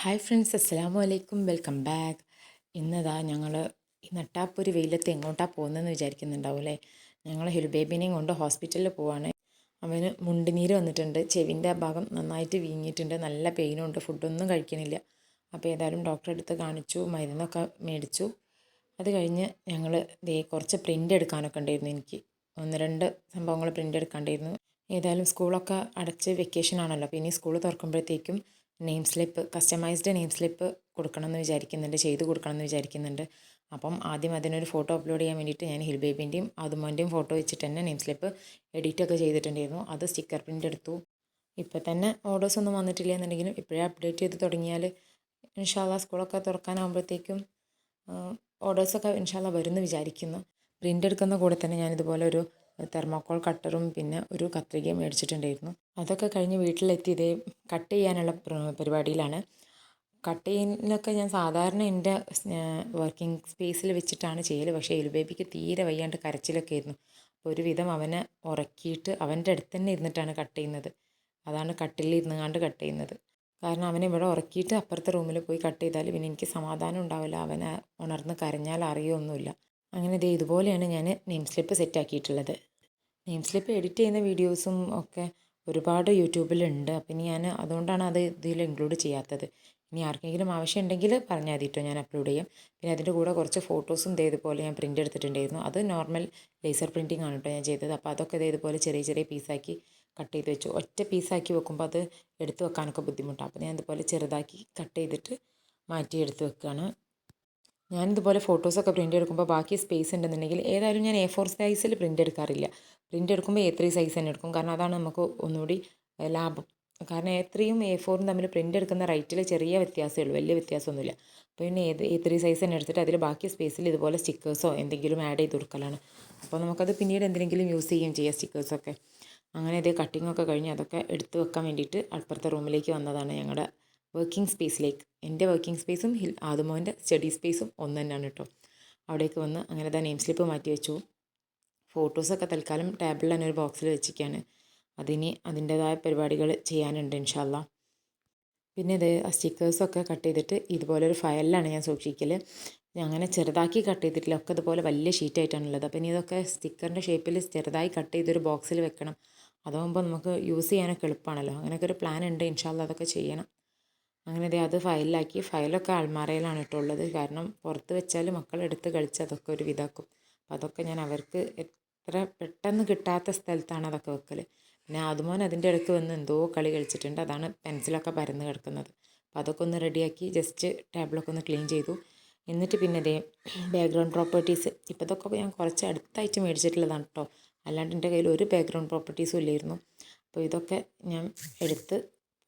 Hi friends, അസ്സലാമു അലൈക്കും. Welcome back. ഇന്നതാ ഞങ്ങൾ ഈ നട്ടാപ്പൊരു വെയിലത്ത് എങ്ങോട്ടാണ് പോകുന്നതെന്ന് വിചാരിക്കുന്നുണ്ടാവും അല്ലേ. ഞങ്ങൾ ഹിൽബേബിനെയും കൊണ്ട് ഹോസ്പിറ്റലിൽ പോവാണ്. അവന് മുണ്ടുനീര് വന്നിട്ടുണ്ട്, ചെവിൻ്റെ ഭാഗം നന്നായിട്ട് വീങ്ങിയിട്ടുണ്ട്, നല്ല പെയിനുണ്ട്, ഫുഡൊന്നും കഴിക്കണില്ല. അപ്പോൾ ഏതായാലും ഡോക്ടറെ അടുത്ത് കാണിച്ചു, മരുന്നൊക്കെ മേടിച്ചു. അത് കഴിഞ്ഞ് ഞങ്ങൾ കുറച്ച് പ്രിൻ്റ് എടുക്കാനൊക്കെ ഉണ്ടായിരുന്നു. എനിക്ക് ഒന്ന് രണ്ട് സംഭവങ്ങൾ പ്രിൻ്റ് എടുക്കാണ്ടായിരുന്നു. ഏതായാലും സ്കൂളൊക്കെ അടച്ച് വെക്കേഷൻ ആണല്ലോ, അപ്പോൾ ഇനി സ്കൂൾ തുറക്കുമ്പോഴത്തേക്കും കസ്റ്റമൈസ്ഡ് നെയിം സ്ലിപ്പ് കൊടുക്കണമെന്ന് വിചാരിക്കുന്നുണ്ട്, ചെയ്ത് കൊടുക്കണമെന്ന് വിചാരിക്കുന്നുണ്ട്. അപ്പം ആദ്യം അതിനൊരു ഫോട്ടോ അപ്ലോഡ് ചെയ്യാൻ വേണ്ടിയിട്ട് ഞാൻ ഹിൽബേബിൻ്റെയും അതുമോൻ്റെയും ഫോട്ടോ വെച്ചിട്ട് തന്നെ നെയിം സ്ലിപ്പ് എഡിറ്റൊക്കെ ചെയ്തിട്ടുണ്ടായിരുന്നു. അത് സ്റ്റിക്കർ പ്രിൻ്റ് എടുത്തു. ഇപ്പോൾ തന്നെ ഓർഡേഴ്സ് ഒന്നും വന്നിട്ടില്ല എന്നുണ്ടെങ്കിലും ഇപ്പോഴേ അപ്ഡേറ്റ് ചെയ്ത് തുടങ്ങിയാൽ ഇൻഷാ അല്ലാഹ് സ്കൂളൊക്കെ തുറക്കാനാകുമ്പോഴത്തേക്കും ഓർഡേഴ്സൊക്കെ ഇൻഷാ അല്ലാഹ് വരുമെന്ന് വിചാരിക്കുന്നു. പ്രിൻ്റ് എടുക്കുന്ന കൂടെ തന്നെ ഞാനിതുപോലെ ഒരു തെർമോക്കോൾ കട്ടറും പിന്നെ ഒരു കത്രികയും മേടിച്ചിട്ടുണ്ടായിരുന്നു. അതൊക്കെ കഴിഞ്ഞ് വീട്ടിലെത്തി ഇതേ കട്ട് ചെയ്യാനുള്ള പരിപാടിയിലാണ്. കട്ട് ചെയ്യുന്നതൊക്കെ ഞാൻ സാധാരണ എൻ്റെ വർക്കിംഗ് സ്പേസിൽ വെച്ചിട്ടാണ് ചെയ്യൽ. പക്ഷേ എലുബേബിക്ക് തീരെ വയ്യാണ്ട് കരച്ചിലൊക്കെ ആയിരുന്നു. അപ്പോൾ ഒരുവിധം അവനെ ഉറക്കിയിട്ട് അവൻ്റെ അടുത്ത് തന്നെ ഇരുന്നിട്ടാണ് കട്ട് ചെയ്യുന്നത്. അതാണ് കട്ടിലിൽ ഇരുന്നുകൊണ്ട് കട്ട് ചെയ്യുന്നത്. കാരണം അവനെ ഇവിടെ ഉറക്കിയിട്ട് അപ്പുറത്തെ റൂമിൽ പോയി കട്ട് ചെയ്താൽ പിന്നെ എനിക്ക് സമാധാനം ഉണ്ടാവില്ല. അവനെ ഉണർന്ന് കരഞ്ഞാൽ അറിയൊന്നുമില്ല. അങ്ങനെ ഇതുപോലെയാണ് ഞാൻ നെയിം സ്ലിപ്പ് സെറ്റാക്കിയിട്ടുള്ളത്. നെയിം സ്ലിപ്പ് എഡിറ്റ് ചെയ്യുന്ന വീഡിയോസും ഒക്കെ ഒരുപാട് യൂട്യൂബിലുണ്ട്. അപ്പം ഇനി ഞാൻ അതുകൊണ്ടാണ് അത് ഇതിൽ ഇൻക്ലൂഡ് ചെയ്യാത്തത്. ഇനി ആർക്കെങ്കിലും ആവശ്യമുണ്ടെങ്കിൽ പറഞ്ഞാൽ മതി കേട്ടോ, ഞാൻ അപ്ലോഡ് ചെയ്യാം. പിന്നെ അതിൻ്റെ കൂടെ കുറച്ച് ഫോട്ടോസും ഇതേപോലെ ഞാൻ പ്രിൻ്റ് എടുത്തിട്ടുണ്ടായിരുന്നു. അത് നോർമൽ ലേസർ പ്രിൻറ്റിംഗ് ആണ് കേട്ടോ ഞാൻ ചെയ്തത്. അപ്പോൾ അതൊക്കെ ഇതേപോലെ ചെറിയ ചെറിയ പീസാക്കി കട്ട് ചെയ്ത് വെച്ചു. ഒറ്റ പീസാക്കി വെക്കുമ്പോൾ അത് എടുത്ത് വെക്കാനൊക്കെ ബുദ്ധിമുട്ടാണ്. അപ്പോൾ ഞാൻ ഇതുപോലെ ചെറുതാക്കി കട്ട് ചെയ്തിട്ട് മാറ്റി എടുത്ത് വെക്കുകയാണ്. ഞാനിതുപോലെ ഫോട്ടോസൊക്കെ പ്രിൻ്റ് എടുക്കുമ്പോൾ ബാക്കി സ്പേസ് ഉണ്ടെന്നുണ്ടെങ്കിൽ ഏതായാലും ഞാൻ A4 സൈസിൽ പ്രിൻ്റ് എടുക്കാറില്ല. പ്രിൻ്റ് എടുക്കുമ്പോൾ A3 സൈസ് തന്നെ എടുക്കും. കാരണം അതാണ് നമുക്ക് ഒന്നുകൂടി ലാഭം. കാരണം A3യും A4ഉം തമ്മിൽ പ്രിൻ്റ് എടുക്കുന്ന റേറ്റിൽ ചെറിയ വ്യത്യാസമേ ഉള്ളൂ, വലിയ വ്യത്യാസമൊന്നുമില്ല. അപ്പോൾ പിന്നെ A3 സൈസ് തന്നെ എടുത്തിട്ട് അതിൽ ബാക്കി സ്പേസിൽ ഇതുപോലെ സ്റ്റിക്കേഴ്സോ എന്തെങ്കിലും ആഡ് ചെയ്ത് കൊടുക്കലാണ്. അപ്പോൾ നമുക്കത് പിന്നീട് എന്തെങ്കിലും യൂസ് ചെയ്യുകയും ചെയ്യാം സ്റ്റിക്കേഴ്സൊക്കെ. അങ്ങനെ ഇതേ കട്ടിങ്ങൊക്കെ കഴിഞ്ഞ് അതൊക്കെ എടുത്ത് വെക്കാൻ വേണ്ടിയിട്ട് അപ്പുറത്തെ റൂമിലേക്ക് വന്നതാണ്. ഞങ്ങളുടെ വർക്കിംഗ് സ്പേസിലേക്ക്. എൻ്റെ വർക്കിംഗ് സ്പേസും ആദമോൻ്റെ സ്റ്റഡി സ്പേസും ഒന്ന് തന്നെയാണ് കേട്ടോ. അവിടേക്ക് വന്ന് അങ്ങനെ തന്നെ നെയിം സ്ലിപ്പ് മാറ്റി വെച്ചു. ഫോട്ടോസൊക്കെ തൽക്കാലം ടേബിളിൽ തന്നെ ഒരു ബോക്സിൽ വെച്ചിരിക്കുകയാണ്. അതിന് അതിൻ്റേതായ പരിപാടികൾ ചെയ്യാനുണ്ട് ഇൻഷാ അല്ലാഹ്. പിന്നെ ഇത് സ്റ്റിക്കേഴ്സൊക്കെ കട്ട് ചെയ്തിട്ട് ഇതുപോലെ ഒരു ഫയലിലാണ് ഞാൻ സൂക്ഷിക്കൽ. അങ്ങനെ ചെറുതാക്കി കട്ട് ചെയ്തിട്ടില്ല, ഒക്കെ ഇതുപോലെ വലിയ ഷീറ്റായിട്ടാണുള്ളത്. അപ്പോൾ ഇനി ഇതൊക്കെ സ്റ്റിക്കറിൻ്റെ ഷേപ്പിൽ ചെറുതായി കട്ട് ചെയ്തൊരു ബോക്സിൽ വെക്കണം. അതാകുമ്പോൾ നമുക്ക് യൂസ് ചെയ്യാനൊക്കെ എളുപ്പമാണല്ലോ. അങ്ങനെയൊക്കെ ഒരു പ്ലാൻ ഉണ്ട്. ഇൻഷാ അല്ലാഹ് അതൊക്കെ ചെയ്യണം. അങ്ങനെ അത് ഫയലിലാക്കി. ഫയലൊക്കെ അൾമാറയിലാണ് ഇട്ടുള്ളത്. കാരണം പുറത്ത് വെച്ചാൽ മക്കളെടുത്ത് കളിച്ച് അതൊക്കെ ഒരു വിധാക്കും. അപ്പോൾ അതൊക്കെ ഞാൻ അവർക്ക് എത്ര പെട്ടെന്ന് കിട്ടാത്ത സ്ഥലത്താണ് അതൊക്കെ വെക്കൽ. പിന്നെ ആദ്യമോൻ അതിൻ്റെ ഇടയ്ക്ക് വന്ന് എന്തോ കളി കളിച്ചിട്ടുണ്ട്. അതാണ് പെൻസിലൊക്കെ പരന്ന് കിടക്കുന്നത്. അപ്പോൾ അതൊക്കെ ഒന്ന് റെഡിയാക്കി ജസ്റ്റ് ടേബിളൊക്കെ ഒന്ന് ക്ലീൻ ചെയ്തു. എന്നിട്ട് പിന്നെ ബാക്ക്ഗ്രൗണ്ട് പ്രോപ്പർട്ടീസ് ഇപ്പോൾ ഇതൊക്കെ ഞാൻ കുറച്ച് അടുത്തായിട്ട് മേടിച്ചിട്ടുള്ളതാണ് കേട്ടോ. അല്ലാണ്ട് എൻ്റെ കയ്യിൽ ഒരു ബാക്ക്ഗ്രൗണ്ട് പ്രോപ്പർട്ടീസും ഇല്ലായിരുന്നു. അപ്പോൾ ഇതൊക്കെ ഞാൻ എടുത്ത്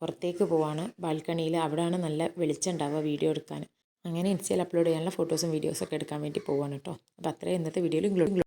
പുറത്തേക്ക് പോവാണ്. ബാൽക്കണിയിൽ അവിടെയാണ് നല്ല വെളിച്ചം ഉണ്ടാവുക വീഡിയോ എടുക്കാൻ. അങ്ങനെ ഇൻസ്റ്റയിൽ അപ്ലോഡ് ചെയ്യാനുള്ള ഫോട്ടോസും വീഡിയോസൊക്കെ എടുക്കാൻ വേണ്ടി പോവാണ് കേട്ടോ. അപ്പോൾ അത്രയും ഇന്നത്തെ വീഡിയോയിൽ ഇൻക്ലൂഡ്